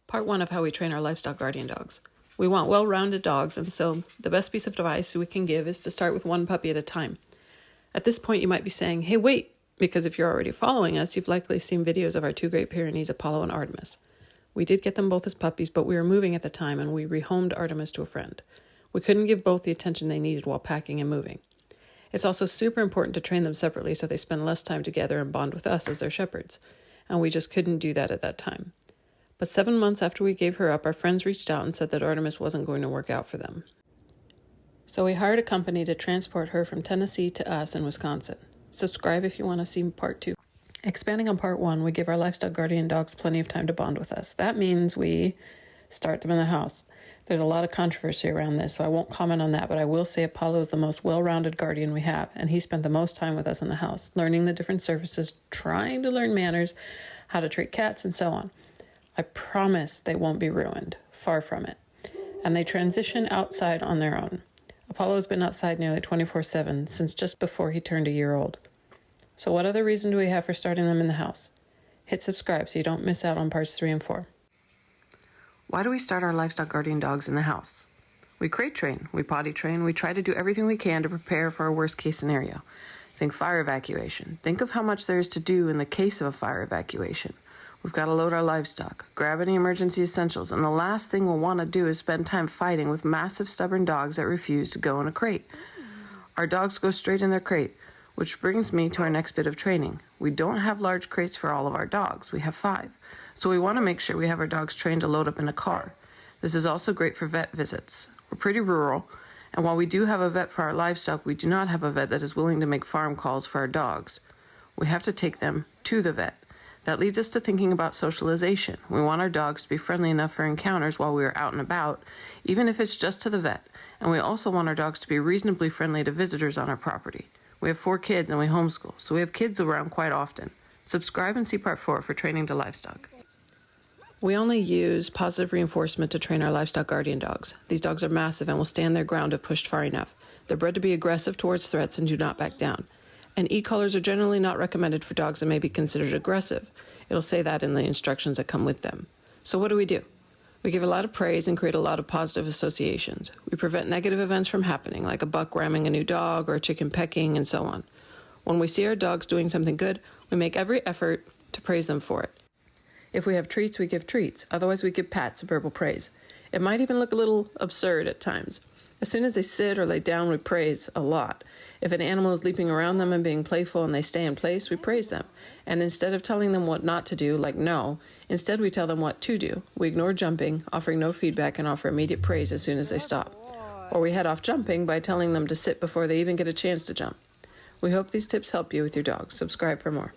Part 1 of how we train our livestock guardian dogs. We want well-rounded dogs, and so the best piece of advice we can give is to start with one puppy at a time. At this point, you might be saying, hey, wait, because if you're already following us, you've likely seen videos of our two Great Pyrenees, Apollo and Artemis. We did get them both as puppies, but we were moving at the time, and we rehomed Artemis to a friend. We couldn't give both the attention they needed while packing and moving. It's also super important to train them separately so they spend less time together and bond with us as their shepherds, and we just couldn't do that at that time. But 7 months after we gave her up, our friends reached out and said that Artemis wasn't going to work out for them. So we hired a company to transport her from Tennessee to us in Wisconsin. Subscribe if you want to see part 2. Expanding on part 1, we give our livestock guardian dogs plenty of time to bond with us. That means we start them in the house. There's a lot of controversy around this, so I won't comment on that, but I will say Apollo is the most well-rounded guardian we have, and he spent the most time with us in the house, learning the different surfaces, trying to learn manners, how to treat cats, and so on. I promise they won't be ruined. Far from it. And they transition outside on their own. Apollo's been outside nearly 24/7 since just before he turned a year old. So what other reason do we have for starting them in the house? Hit subscribe so you don't miss out on parts 3 and 4. Why do we start our livestock guardian dogs in the house? We crate train, we potty train, we try to do everything we can to prepare for a worst case scenario. Think fire evacuation. Think of how much there is to do in the case of a fire evacuation. We've got to load our livestock, grab any emergency essentials, and the last thing we'll want to do is spend time fighting with massive stubborn dogs that refuse to go in a crate. Our dogs go straight in their crate, which brings me to our next bit of training. We don't have large crates for all of our dogs. We have 5. So we want to make sure we have our dogs trained to load up in a car. This is also great for vet visits. We're pretty rural, and while we do have a vet for our livestock, we do not have a vet that is willing to make farm calls for our dogs. We have to take them to the vet. That leads us to thinking about socialization. We want our dogs to be friendly enough for encounters while we are out and about, even if it's just to the vet. And we also want our dogs to be reasonably friendly to visitors on our property. We have 4 kids and we homeschool, so we have kids around quite often. Subscribe and see part 4 for training to livestock. We only use positive reinforcement to train our livestock guardian dogs. These dogs are massive and will stand their ground if pushed far enough. They're bred to be aggressive towards threats and do not back down. And e-collars are generally not recommended for dogs that may be considered aggressive. It'll say that in the instructions that come with them. So what do? We give a lot of praise and create a lot of positive associations. We prevent negative events from happening, like a buck ramming a new dog or a chicken pecking and so on. When we see our dogs doing something good, we make every effort to praise them for it. If we have treats, we give treats. Otherwise, we give pats and verbal praise. It might even look a little absurd at times. As soon as they sit or lay down, we praise a lot. If an animal is leaping around them and being playful and they stay in place, we praise them. And instead of telling them what not to do, like no, instead we tell them what to do. We ignore jumping, offering no feedback, and offer immediate praise as soon as they stop. Or we head off jumping by telling them to sit before they even get a chance to jump. We hope these tips help you with your dogs. Subscribe for more.